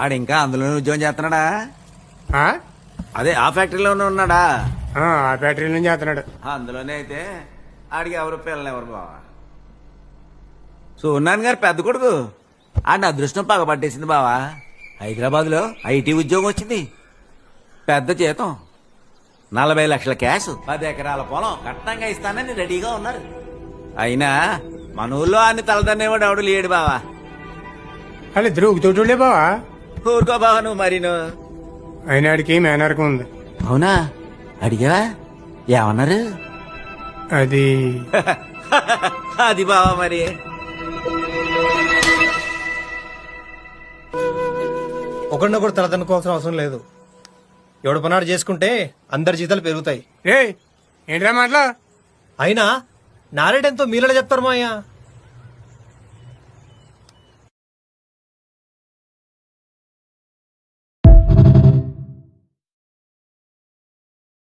ఆడు ఇంకా అందులోనే ఉద్యోగం చేస్తున్నాడా? ఆ? అదే ఆ ఫ్యాక్టరీలోనే ఉన్నాడా? ఆ ఫ్యాక్టరీ నుంచి చేస్తున్నాడు. అందులోనే అయితే ఆడికి ఎవరు పిల్లలు ఎవరు బావా? సూర్యనారాయణ గారు పెద్ద కొడుకు. ఆడిన అదృష్టం పగబట్టేసింది బావా. హైదరాబాద్ లో ఐటీ ఉద్యోగం వచ్చింది, పెద్ద జీతం, 40 లక్షల క్యాష్, 10 ఎకరాల పొలం కట్నంగా ఇస్తానని రెడీగా ఉన్నారు. అయినా మన ఊళ్ళో అన్ని తలదన్నేవాడు ఎవడు లేడు బావా. వాళ్ళిద్దరు ఊగుతోటోళ్ళే బావా. ఊరుకో బావా నువ్వు మరీను. అయినాడికి మేనరకం ఉంది. అవునా? అడిగావా? ఏమన్నారు? అది అది బావా మరి. ఒకరినొకరు తలదనుకోవాల్సిన అవసరం లేదు. ఎవడు పనాడు చేసుకుంటే అందరి జీతాలు పెరుగుతాయి. రే ఏంట్రా మాటలు? అయినా నారేటెంతో మీరే చెప్తారు మాయ్యా.